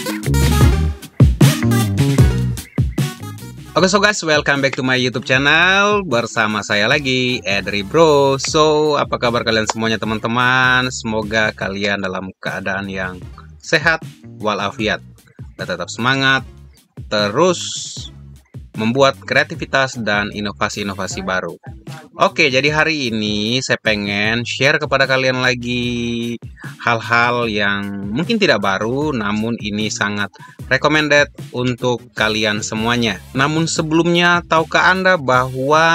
Oke, so guys, welcome back to my YouTube channel. Bersama saya lagi, Edri Bro. So, apa kabar kalian semuanya teman-teman? Semoga kalian dalam keadaan yang sehat walafiat dan tetap semangat, terus membuat kreativitas dan inovasi-inovasi baru. Oke, jadi hari ini saya pengen share kepada kalian lagi hal-hal yang mungkin tidak baru, namun ini sangat recommended untuk kalian semuanya. Namun sebelumnya, tahukah Anda bahwa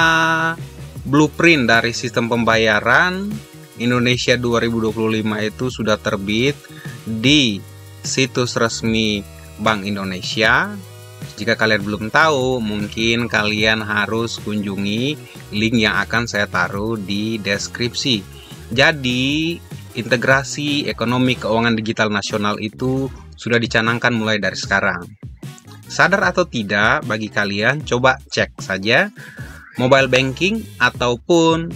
blueprint dari sistem pembayaran Indonesia 2025 itu sudah terbit di situs resmi Bank Indonesia? Jika kalian belum tahu, mungkin kalian harus kunjungi link yang akan saya taruh di deskripsi. Jadi, integrasi ekonomi keuangan digital nasional itu sudah dicanangkan mulai dari sekarang. Sadar atau tidak, bagi kalian coba cek saja mobile banking ataupun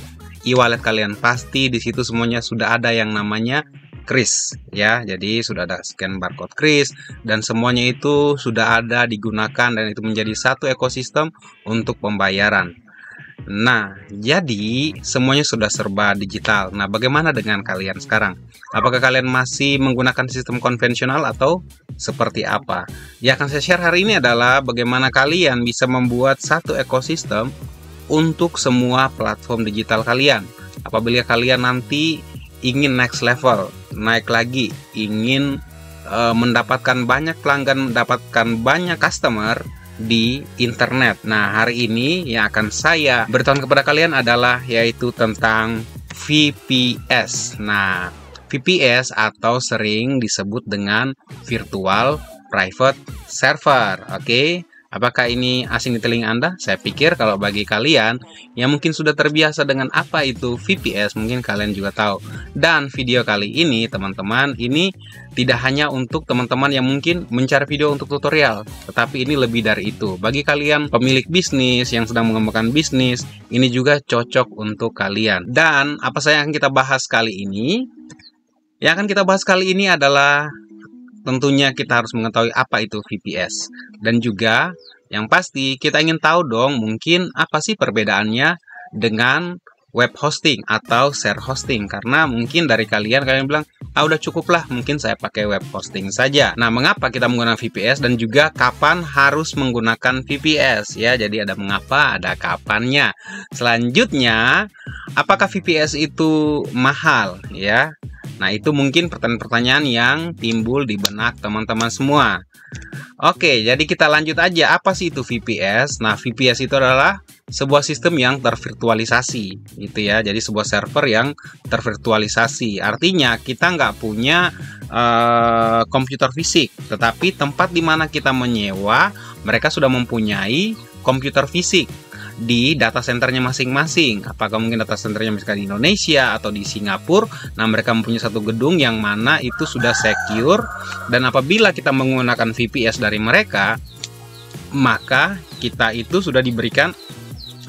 e-wallet kalian, pasti di situ semuanya sudah ada yang namanya kris ya. Jadi sudah ada scan barcode kris dan semuanya itu sudah ada digunakan dan itu menjadi satu ekosistem untuk pembayaran. Nah, jadi semuanya sudah serba digital. Nah, bagaimana dengan kalian sekarang? Apakah kalian masih menggunakan sistem konvensional atau seperti apa? Yang akan saya share hari ini adalah bagaimana kalian bisa membuat satu ekosistem untuk semua platform digital kalian. Apabila kalian nanti ingin next level, naik lagi, ingin mendapatkan banyak pelanggan, mendapatkan banyak customer di internet. Nah, hari ini yang akan saya beritahu kepada kalian adalah yaitu tentang VPS. Nah, VPS atau sering disebut dengan Virtual Private Server. Oke. Apakah ini asing di telinga Anda? Saya pikir kalau bagi kalian yang mungkin sudah terbiasa dengan apa itu VPS, mungkin kalian juga tahu. Dan video kali ini, teman-teman, ini tidak hanya untuk teman-teman yang mungkin mencari video untuk tutorial, tetapi ini lebih dari itu. Bagi kalian pemilik bisnis yang sedang mengembangkan bisnis, ini juga cocok untuk kalian. Dan apa saja yang kita bahas kali ini? Yang akan kita bahas kali ini adalah tentunya kita harus mengetahui apa itu VPS. Dan juga yang pasti kita ingin tahu dong mungkin apa sih perbedaannya dengan web hosting atau share hosting. Karena mungkin dari kalian bilang, udah cukup lah mungkin saya pakai web hosting saja. Nah, mengapa kita menggunakan VPS dan juga kapan harus menggunakan VPS ya. Jadi ada mengapa, ada kapannya. Selanjutnya, apakah VPS itu mahal ya? Nah, itu mungkin pertanyaan-pertanyaan yang timbul di benak teman-teman semua. Oke, jadi kita lanjut aja. Apa sih itu VPS? Nah, VPS itu adalah sebuah sistem yang tervirtualisasi, gitu ya. Jadi sebuah server yang tervirtualisasi. Artinya kita nggak punya komputer fisik, tetapi tempat di mana kita menyewa, mereka sudah mempunyai komputer fisik di data centernya masing-masing. Apakah mungkin data centernya misalkan di Indonesia atau di Singapura. Nah, mereka mempunyai satu gedung yang mana itu sudah secure. Dan apabila kita menggunakan VPS dari mereka, maka kita itu sudah diberikan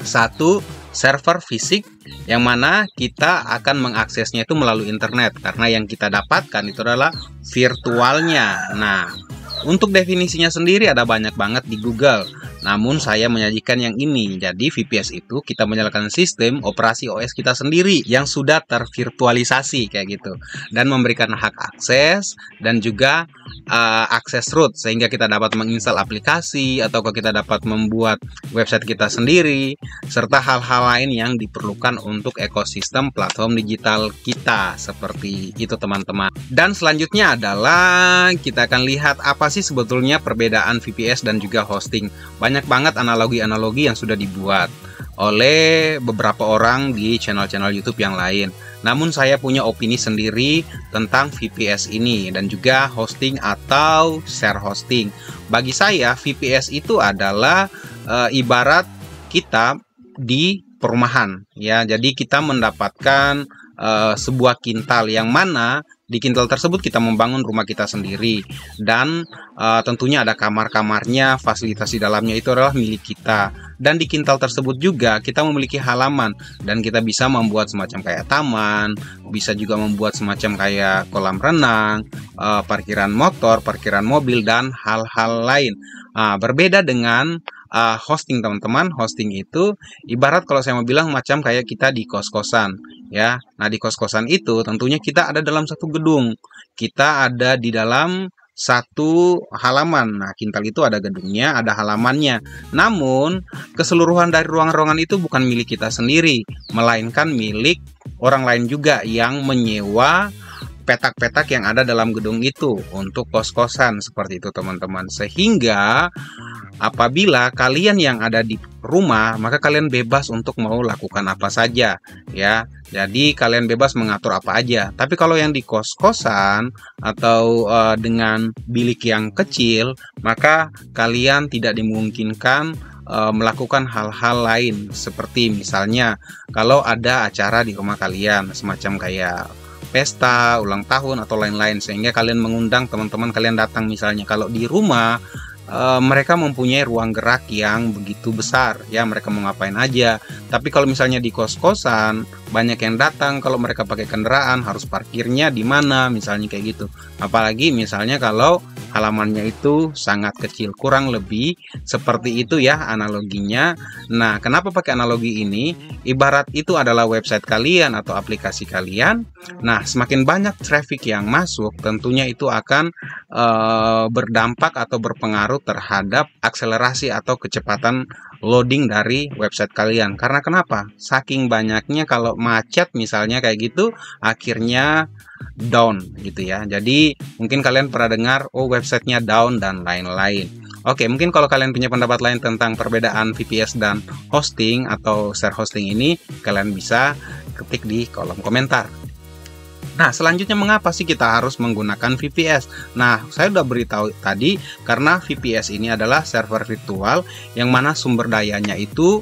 satu server fisik yang mana kita akan mengaksesnya itu melalui internet. Karena yang kita dapatkan itu adalah virtualnya. Nah, untuk definisinya sendiri ada banyak banget di Google. Namun saya menyajikan yang ini. Jadi VPS itu kita menyalakan sistem operasi OS kita sendiri yang sudah tervirtualisasi kayak gitu. Dan memberikan hak akses dan juga akses root sehingga kita dapat menginstal aplikasi atau kita dapat membuat website kita sendiri serta hal-hal lain yang diperlukan untuk ekosistem platform digital kita. Seperti itu teman-teman. Dan selanjutnya adalah kita akan lihat apa sih sebetulnya perbedaan VPS dan juga hosting. Banyak banget analogi-analogi yang sudah dibuat oleh beberapa orang di channel-channel YouTube yang lain. Namun saya punya opini sendiri tentang VPS ini dan juga hosting atau share hosting. Bagi saya VPS itu adalah ibarat kita di perumahan ya. Jadi kita mendapatkan sebuah kintal yang mana Di kintal tersebut kita membangun rumah kita sendiri, dan tentunya ada kamar-kamarnya, fasilitas di dalamnya itu adalah milik kita. Dan di kintal tersebut juga kita memiliki halaman, dan kita bisa membuat semacam kayak taman, bisa juga membuat semacam kayak kolam renang, parkiran motor, parkiran mobil, dan hal-hal lain. Berbeda dengan hosting, teman-teman. Hosting itu ibarat kalau saya mau bilang macam kayak kita di kos-kosan, ya. Nah, di kos-kosan itu tentunya kita ada dalam satu gedung. Kita ada di dalam satu halaman. Nah, kintal itu ada gedungnya, ada halamannya. Namun, keseluruhan dari ruangan-ruangan itu bukan milik kita sendiri, melainkan milik orang lain juga yang menyewa petak-petak yang ada dalam gedung itu untuk kos-kosan, seperti itu, teman-teman. Sehingga apabila kalian yang ada di rumah, maka kalian bebas untuk mau lakukan apa saja, ya. Jadi kalian bebas mengatur apa aja. Tapi kalau yang di kos-kosan atau dengan bilik yang kecil, maka kalian tidak dimungkinkan melakukan hal-hal lain, seperti misalnya kalau ada acara di rumah kalian semacam kayak pesta, ulang tahun, atau lain-lain, sehingga kalian mengundang teman-teman kalian datang. Misalnya kalau di rumah mereka mempunyai ruang gerak yang begitu besar, ya, mereka mau ngapain aja. Tapi kalau misalnya di kos-kosan banyak yang datang, kalau mereka pakai kendaraan harus parkirnya di mana, misalnya kayak gitu. Apalagi misalnya kalau halamannya itu sangat kecil, kurang lebih seperti itu ya analoginya. Nah, kenapa pakai analogi ini? Ibarat itu adalah website kalian atau aplikasi kalian. Nah, semakin banyak traffic yang masuk, tentunya itu akan berdampak atau berpengaruh terhadap akselerasi atau kecepatan loading dari website kalian. Karena kenapa? Saking banyaknya, kalau macet misalnya kayak gitu, akhirnya down gitu ya. Jadi mungkin kalian pernah dengar, oh websitenya down dan lain-lain. Oke, mungkin kalau kalian punya pendapat lain tentang perbedaan VPS dan hosting atau share hosting ini, kalian bisa ketik di kolom komentar. Nah, selanjutnya mengapa sih kita harus menggunakan VPS? Nah, saya udah beritahu tadi, karena VPS ini adalah server virtual yang mana sumber dayanya itu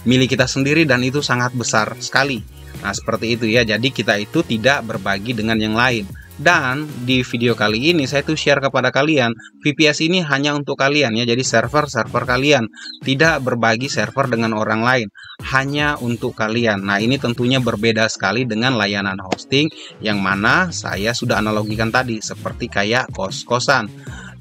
milik kita sendiri dan itu sangat besar sekali. Nah, seperti itu ya. Jadi kita itu tidak berbagi dengan yang lain. Dan di video kali ini saya tuh share kepada kalian, VPS ini hanya untuk kalian ya. Jadi server kalian, tidak berbagi server dengan orang lain, hanya untuk kalian. Nah, ini tentunya berbeda sekali dengan layanan hosting yang mana saya sudah analogikan tadi, seperti kayak kos-kosan.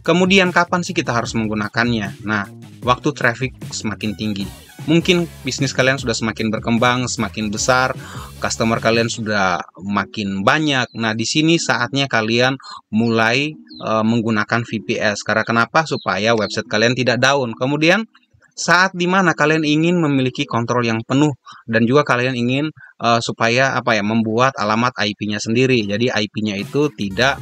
Kemudian kapan sih kita harus menggunakannya? Nah, waktu traffic semakin tinggi. Mungkin bisnis kalian sudah semakin berkembang, semakin besar, customer kalian sudah makin banyak. Nah, di sini saatnya kalian mulai menggunakan VPS. Karena kenapa? Supaya website kalian tidak down. Kemudian saat dimana kalian ingin memiliki kontrol yang penuh, dan juga kalian ingin supaya membuat alamat IP-nya sendiri. Jadi IP-nya itu tidak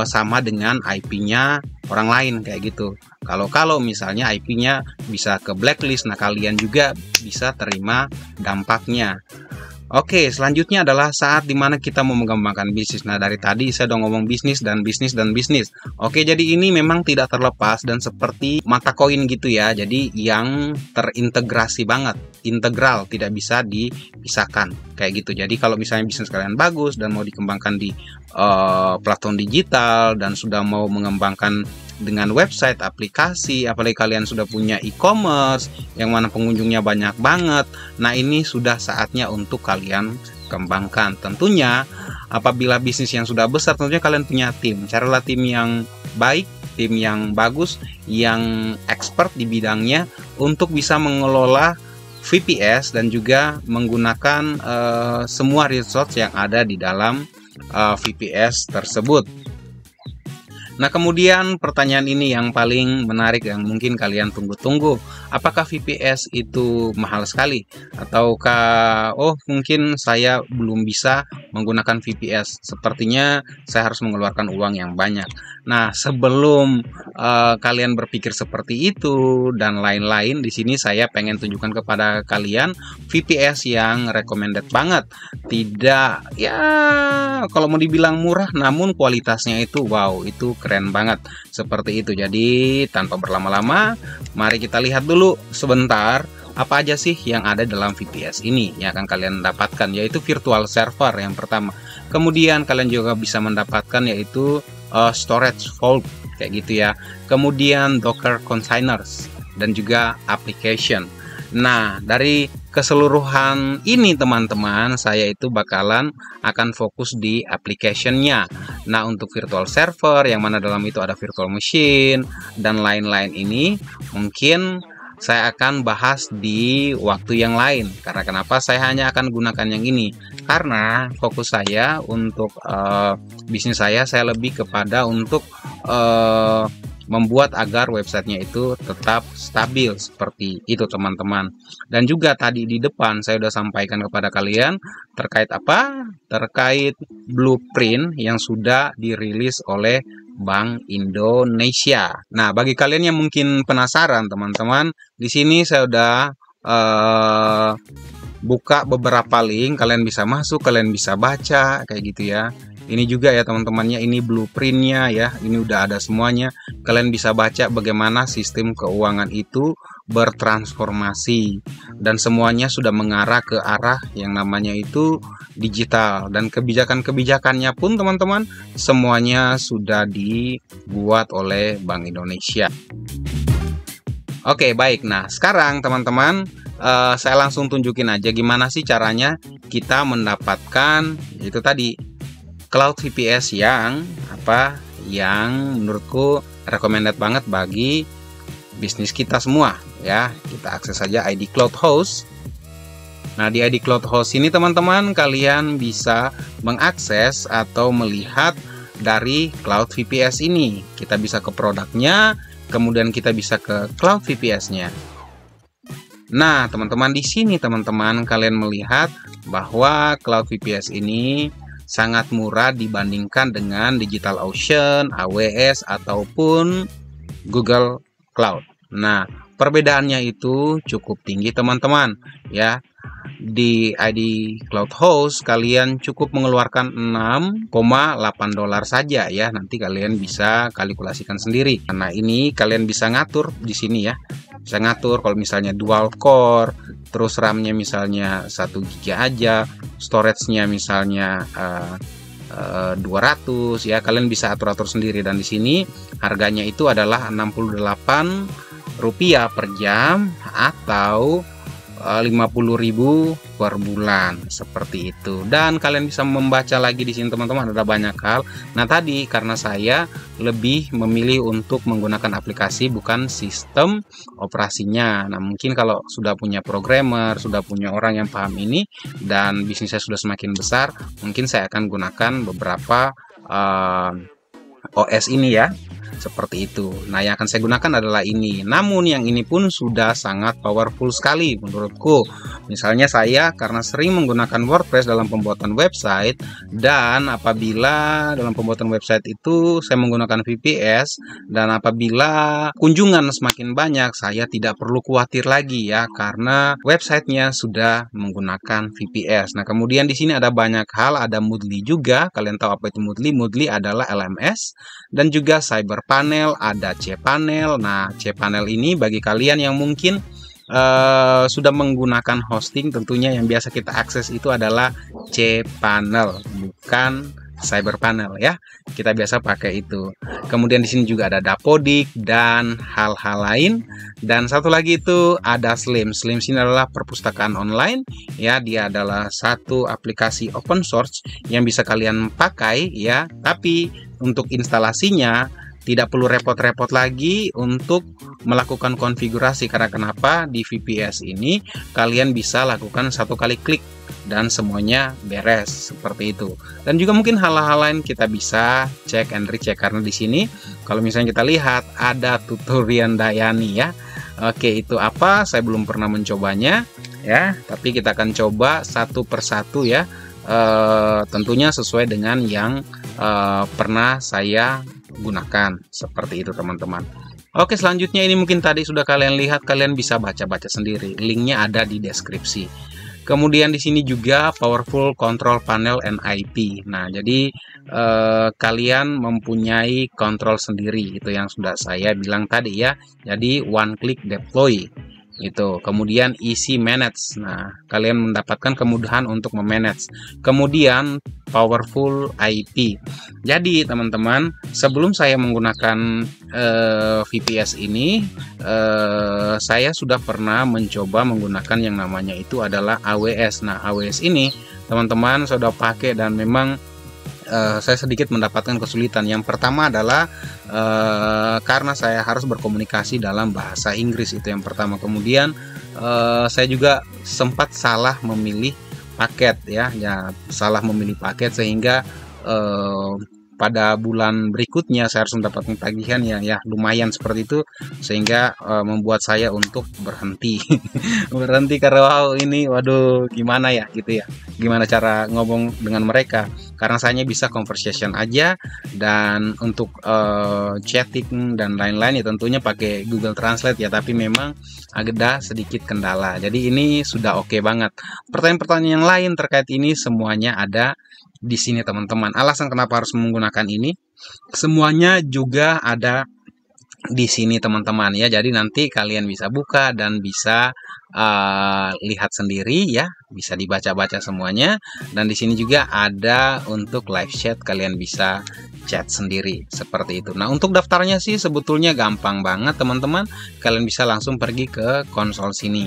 sama dengan IP-nya orang lain kayak gitu. Kalau misalnya IP-nya bisa ke blacklist, nah kalian juga bisa terima dampaknya. Oke, selanjutnya adalah saat dimana kita mau mengembangkan bisnis. Nah, dari tadi saya udah ngomong bisnis dan bisnis dan bisnis. Oke, jadi ini memang tidak terlepas dan seperti mata koin gitu ya. Jadi yang terintegrasi banget, integral, tidak bisa dipisahkan kayak gitu. Jadi kalau misalnya bisnis kalian bagus dan mau dikembangkan di platform digital dan sudah mau mengembangkan dengan website, aplikasi, apalagi kalian sudah punya e-commerce yang mana pengunjungnya banyak banget. Nah, ini sudah saatnya untuk kalian kembangkan. Tentunya apabila bisnis yang sudah besar, tentunya kalian punya tim. Carilah tim yang baik, tim yang bagus, yang expert di bidangnya untuk bisa mengelola VPS dan juga menggunakan semua resource yang ada di dalam VPS tersebut. Nah, kemudian pertanyaan ini yang paling menarik yang mungkin kalian tunggu-tunggu. Apakah VPS itu mahal sekali? Ataukah, mungkin saya belum bisa menggunakan VPS. Sepertinya saya harus mengeluarkan uang yang banyak. Nah, sebelum kalian berpikir seperti itu dan lain-lain, di sini saya pengen tunjukkan kepada kalian VPS yang recommended banget. Tidak, ya kalau mau dibilang murah, namun kualitasnya itu wow, itu keren banget seperti itu. Jadi tanpa berlama-lama, mari kita lihat dulu sebentar apa aja sih yang ada dalam VPS ini yang akan kalian dapatkan, yaitu virtual server yang pertama. Kemudian kalian juga bisa mendapatkan yaitu storage vault kayak gitu ya. Kemudian Docker containers dan juga application. Nah, dari keseluruhan ini teman-teman, saya itu bakalan akan fokus di application-nya. Nah, untuk virtual server yang mana dalam itu ada virtual machine dan lain-lain ini mungkin saya akan bahas di waktu yang lain. Karena kenapa saya hanya akan gunakan yang ini? Karena fokus saya untuk bisnis saya lebih kepada untuk membuat agar websitenya itu tetap stabil seperti itu teman-teman. Dan juga tadi di depan saya sudah sampaikan kepada kalian terkait apa? Terkait blueprint yang sudah dirilis oleh Bank Indonesia. Nah, bagi kalian yang mungkin penasaran teman-teman, di sini saya udah buka beberapa link, kalian bisa masuk, kalian bisa baca kayak gitu ya. Ini juga ya teman-temannya, ini blueprintnya ya, ini udah ada semuanya. Kalian bisa baca bagaimana sistem keuangan itu bertransformasi dan semuanya sudah mengarah ke arah yang namanya itu digital, dan kebijakan-kebijakannya pun teman-teman semuanya sudah dibuat oleh Bank Indonesia. Oke, baik. Nah, sekarang teman-teman saya langsung tunjukin aja gimana sih caranya kita mendapatkan itu tadi Cloud VPS yang menurutku recommended banget bagi bisnis kita semua ya. Kita akses saja ID Cloud Host. Nah, di ID Cloud Host ini teman-teman kalian bisa mengakses atau melihat dari Cloud VPS ini. Kita bisa ke produknya, kemudian kita bisa ke Cloud VPS-nya. Nah, teman-teman di sini teman-teman kalian melihat bahwa Cloud VPS ini sangat murah dibandingkan dengan DigitalOcean, AWS ataupun Google Cloud. Nah, perbedaannya itu cukup tinggi teman-teman ya. Di ID Cloud Host kalian cukup mengeluarkan $6,8 saja ya. Nanti kalian bisa kalkulasikan sendiri. Karena ini kalian bisa ngatur di sini ya. Bisa ngatur kalau misalnya dual core, terus RAM-nya misalnya 1 GB aja, storage-nya misalnya 200 ya. Kalian bisa atur-atur sendiri, dan di sini harganya itu adalah Rp68 per jam atau 50.000 per bulan seperti itu. Dan kalian bisa membaca lagi di sini teman-teman, ada banyak hal. Nah, tadi karena saya lebih memilih untuk menggunakan aplikasi bukan sistem operasinya. Nah, mungkin kalau sudah punya programmer, sudah punya orang yang paham ini dan bisnis saya sudah semakin besar, mungkin saya akan gunakan beberapa OS ini ya. Seperti itu. Nah, yang akan saya gunakan adalah ini. Namun yang ini pun sudah sangat powerful sekali menurutku. Misalnya saya karena sering menggunakan WordPress dalam pembuatan website, dan apabila dalam pembuatan website itu saya menggunakan VPS, dan apabila kunjungan semakin banyak, saya tidak perlu khawatir lagi ya, karena websitenya sudah menggunakan VPS. Nah, kemudian di sini ada banyak hal, ada Moodle juga. Kalian tahu apa itu Moodle? Moodle adalah LMS, dan juga Cyberpanel, ada cPanel. Nah, cPanel ini bagi kalian yang mungkin sudah menggunakan hosting, tentunya yang biasa kita akses itu adalah cPanel, bukan Cyberpanel ya. Kita biasa pakai itu. Kemudian di sini juga ada Dapodik dan hal-hal lain. Dan satu lagi itu ada Slims. Slims ini adalah perpustakaan online ya. Dia adalah satu aplikasi open source yang bisa kalian pakai ya. Tapi untuk instalasinya tidak perlu repot-repot lagi untuk melakukan konfigurasi. Karena kenapa? Di VPS ini kalian bisa lakukan satu kali klik dan semuanya beres seperti itu. Dan juga mungkin hal-hal lain kita bisa cek and recheck, karena di sini kalau misalnya kita lihat ada tutorial Dayani ya. Oke, itu apa? Saya belum pernah mencobanya ya, tapi kita akan coba satu persatu ya. Tentunya sesuai dengan yang pernah saya gunakan seperti itu teman-teman. Oke, selanjutnya ini mungkin tadi sudah kalian lihat, kalian bisa baca-baca sendiri. Linknya ada di deskripsi. Kemudian di sini juga Powerful Control Panel NIP. Nah, jadi kalian mempunyai kontrol sendiri, itu yang sudah saya bilang tadi ya. Jadi one click deploy. Itu. Kemudian easy manage. Nah, kalian mendapatkan kemudahan untuk memanage. Kemudian powerful IP. Jadi, teman-teman, sebelum saya menggunakan VPS ini, saya sudah pernah mencoba menggunakan yang namanya itu adalah AWS. Nah, AWS ini, teman-teman, sudah pakai dan memang saya sedikit mendapatkan kesulitan. Yang pertama adalah karena saya harus berkomunikasi dalam bahasa Inggris, itu yang pertama. Kemudian saya juga sempat salah memilih paket ya, salah memilih paket sehingga pada bulan berikutnya saya harus mendapatkan tagihan ya lumayan seperti itu, sehingga membuat saya untuk berhenti berhenti karena waduh gimana ya gitu ya, gimana cara ngomong dengan mereka, karena saya bisa conversation aja, dan untuk chatting dan lain-lain ya tentunya pakai Google Translate ya, tapi memang ada sedikit kendala. Jadi ini sudah oke banget. Pertanyaan-pertanyaan yang lain terkait ini semuanya ada di sini, teman-teman. Alasan kenapa harus menggunakan ini semuanya juga ada di sini, teman-teman ya. Jadi nanti kalian bisa buka dan bisa lihat sendiri ya, bisa dibaca-baca semuanya. Dan di sini juga ada untuk live chat, kalian bisa chat sendiri seperti itu. Nah, untuk daftarnya sih sebetulnya gampang banget, teman-teman. Kalian bisa langsung pergi ke konsol sini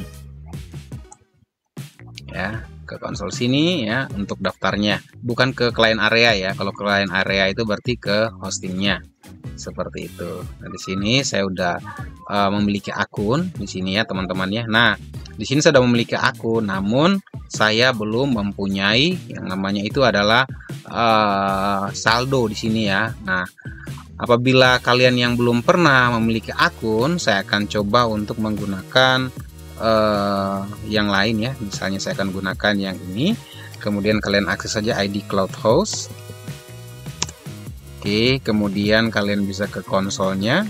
ya, ke konsol sini ya untuk daftarnya, bukan ke client area ya. Kalau client area itu berarti ke hostingnya seperti itu. Nah, di sini saya udah memiliki akun di sini ya, teman-teman ya. Nah, di sini saya sudah memiliki akun, namun saya belum mempunyai yang namanya itu adalah saldo di sini ya. Nah, apabila kalian yang belum pernah memiliki akun, saya akan coba untuk menggunakan yang lain ya. Misalnya saya akan gunakan yang ini, kemudian kalian akses saja ID Cloud Host. Oke, kemudian kalian bisa ke konsolnya,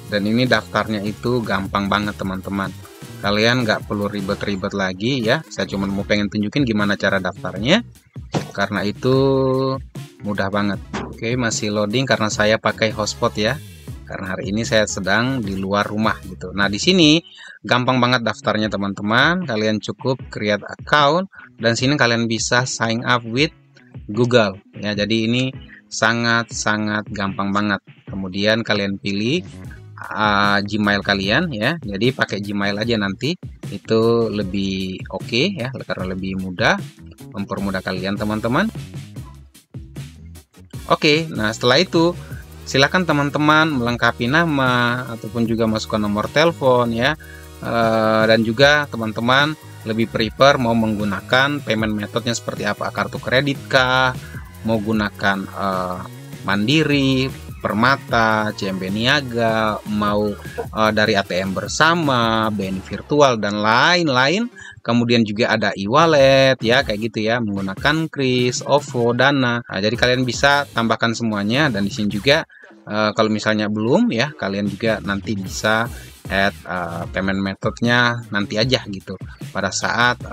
dan ini daftarnya itu gampang banget, teman-teman. Kalian nggak perlu ribet-ribet lagi ya, saya cuma mau pengen tunjukin gimana cara daftarnya, karena itu mudah banget. Oke, masih loading karena saya pakai hotspot ya, karena hari ini saya sedang di luar rumah gitu. Nah, di sini gampang banget daftarnya, teman-teman. Kalian cukup create account, dan sini kalian bisa sign up with Google ya. Jadi ini sangat-sangat gampang banget. Kemudian kalian pilih Gmail kalian ya. Jadi pakai Gmail aja nanti, itu lebih oke ya, karena lebih mudah, mempermudah kalian, teman-teman. Oke, nah setelah itu silakan teman-teman melengkapi nama ataupun juga masukkan nomor telepon ya, dan juga teman-teman lebih prefer mau menggunakan payment methodnya seperti apa, kartu kredit kah, mau gunakan Mandiri, Permata, CMB Niaga, mau dari ATM bersama, BNI virtual dan lain-lain. Kemudian juga ada e-wallet ya, kayak gitu ya, menggunakan Kris, OVO, Dana. Nah, jadi kalian bisa tambahkan semuanya, dan di sini juga kalau misalnya belum ya, kalian juga nanti bisa add payment methodnya nanti aja gitu pada saat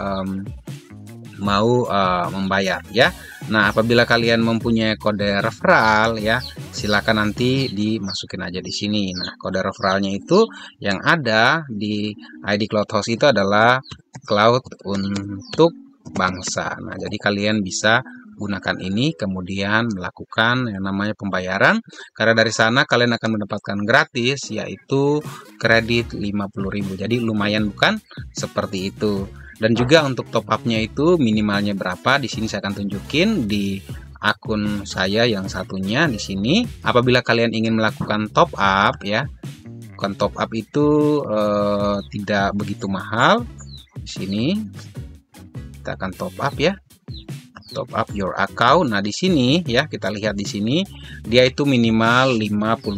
mau membayar ya. Nah, apabila kalian mempunyai kode referral ya, silakan nanti dimasukin aja di sini. Nah, kode referralnya itu yang ada di ID Cloud Host itu adalah Cloud untuk Bangsa. Nah, jadi kalian bisa gunakan ini, kemudian melakukan yang namanya pembayaran, karena dari sana kalian akan mendapatkan gratis yaitu kredit 50.000. Jadi lumayan bukan? Seperti itu. Dan juga untuk top up-nya itu minimalnya berapa, di sini saya akan tunjukin di akun saya yang satunya di sini. Apabila kalian ingin melakukan top up ya, top up itu tidak begitu mahal. Di sini kita akan top up ya, top up your account. Nah, di sini ya, kita lihat di sini dia itu minimal 55.000.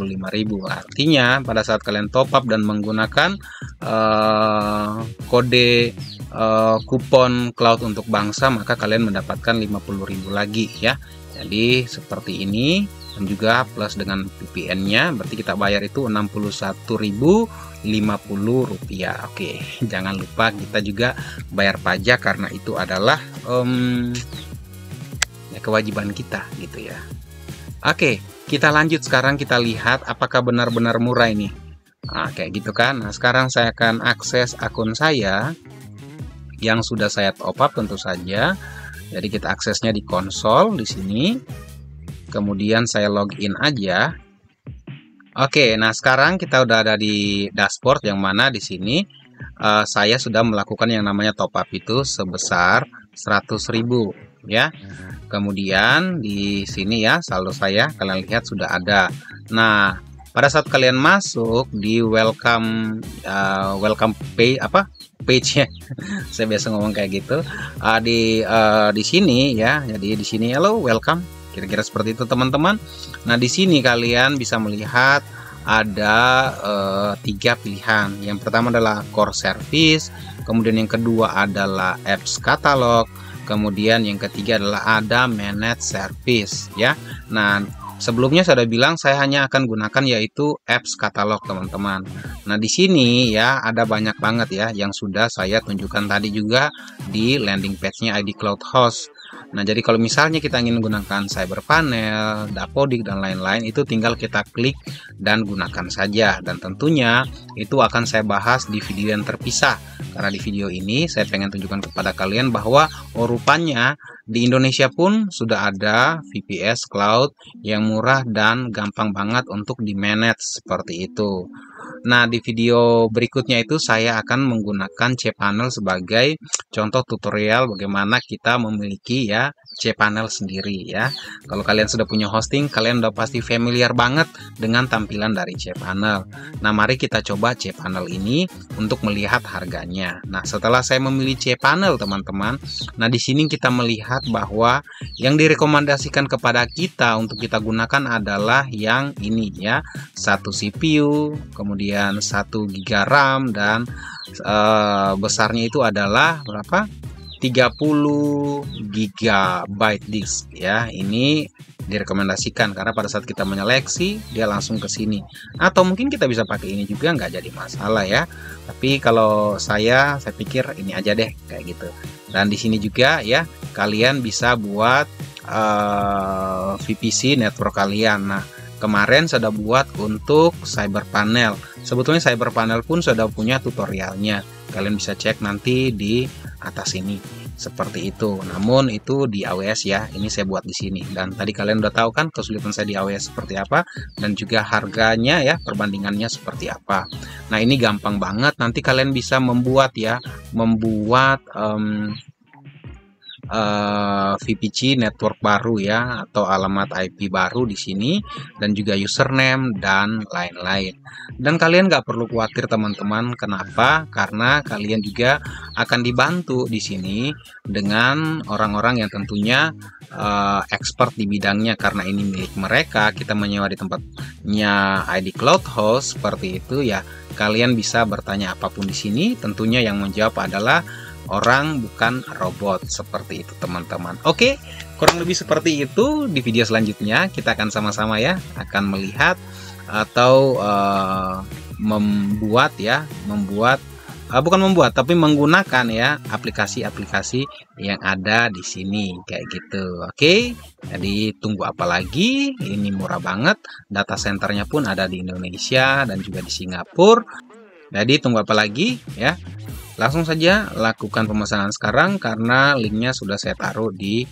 Artinya pada saat kalian top up dan menggunakan kode kupon Cloud untuk Bangsa, maka kalian mendapatkan 50.000 lagi ya. Jadi seperti ini, dan juga plus dengan VPN-nya, berarti kita bayar itu 61.050 rupiah. Oke, jangan lupa kita juga bayar pajak karena itu adalah ya, kewajiban kita gitu ya. Oke, kita lanjut sekarang, kita lihat apakah benar-benar murah ini. Nah, kayak gitu kan. Nah, sekarang saya akan akses akun saya yang sudah saya top up tentu saja. Jadi kita aksesnya di konsol di sini. Kemudian saya login aja. Oke, nah sekarang kita udah ada di dashboard yang mana di sini saya sudah melakukan yang namanya top up itu sebesar 100.000 ya. Kemudian di sini ya saldo saya kalian lihat sudah ada. Nah, pada saat kalian masuk di welcome page ya. Saya biasa ngomong kayak gitu. Di sini ya. Jadi di sini hello welcome. Kira-kira seperti itu teman-teman. Nah, di sini kalian bisa melihat ada 3 pilihan. Yang pertama adalah core service, kemudian yang kedua adalah apps catalog, kemudian yang ketiga adalah ada manage service ya. Nah, sebelumnya saya sudah bilang saya hanya akan gunakan yaitu apps catalog teman-teman. Nah, di sini ya ada banyak banget ya yang sudah saya tunjukkan tadi juga di landing page-nya ID Cloud Host. Nah, jadi kalau misalnya kita ingin menggunakan Cyberpanel, Dapodik, dan lain-lain, itu tinggal kita klik dan gunakan saja. Dan tentunya itu akan saya bahas di video yang terpisah. Karena di video ini saya pengen tunjukkan kepada kalian bahwa rupanya di Indonesia pun sudah ada VPS Cloud yang murah dan gampang banget untuk di-manage seperti itu. Nah, di video berikutnya itu saya akan menggunakan cPanel sebagai contoh tutorial bagaimana kita memiliki ya cPanel sendiri ya. Kalau kalian sudah punya hosting, kalian udah pasti familiar banget dengan tampilan dari cPanel. Nah, mari kita coba cPanel ini untuk melihat harganya. Nah, setelah saya memilih cPanel teman-teman, nah di sini kita melihat bahwa yang direkomendasikan kepada kita untuk kita gunakan adalah yang ini ya, 1 CPU, kemudian 1 GB RAM dan besarnya itu adalah berapa? 30 GB disk ya. Ini direkomendasikan karena pada saat kita menyeleksi dia langsung ke sini. Atau mungkin kita bisa pakai ini juga nggak jadi masalah ya. Tapi kalau saya pikir ini aja deh kayak gitu. Dan di sini juga ya kalian bisa buat VPC network kalian. Nah, kemarin sudah buat untuk Cyberpanel. Sebetulnya Cyberpanel pun sudah punya tutorialnya. Kalian bisa cek nanti di atas ini seperti itu. Namun itu di AWS ya. Ini saya buat di sini. Dan tadi kalian udah tahu kan kesulitan saya di AWS seperti apa dan juga harganya ya, perbandingannya seperti apa. Nah, ini gampang banget. Nanti kalian bisa membuat ya, VPC network baru ya atau alamat IP baru di sini dan juga username dan lain-lain. Dan kalian nggak perlu khawatir teman-teman. Kenapa? Karena kalian juga akan dibantu di sini dengan orang-orang yang tentunya expert di bidangnya karena ini milik mereka. Kita menyewa di tempatnya ID Cloud Host seperti itu ya. Kalian bisa bertanya apapun di sini. Tentunya yang menjawab adalah orang bukan robot seperti itu teman-teman. Oke, kurang lebih seperti itu. Di video selanjutnya kita akan sama-sama ya akan melihat atau menggunakan ya aplikasi-aplikasi yang ada di sini kayak gitu. Oke, jadi tunggu apa lagi? Ini murah banget. Data centernya pun ada di Indonesia dan juga di Singapura. Jadi tunggu apa lagi ya? Langsung saja lakukan pemesanan sekarang karena linknya sudah saya taruh di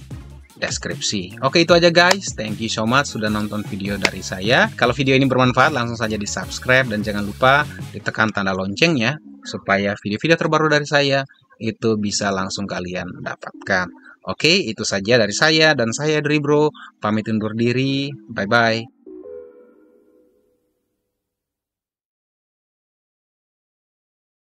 deskripsi. Oke, itu aja guys. Thank you so much sudah nonton video dari saya. Kalau video ini bermanfaat, langsung saja di subscribe dan jangan lupa ditekan tanda loncengnya supaya video-video terbaru dari saya itu bisa langsung kalian dapatkan. Oke, itu saja dari saya dan saya Dri Bro. Pamit undur diri. Bye-bye.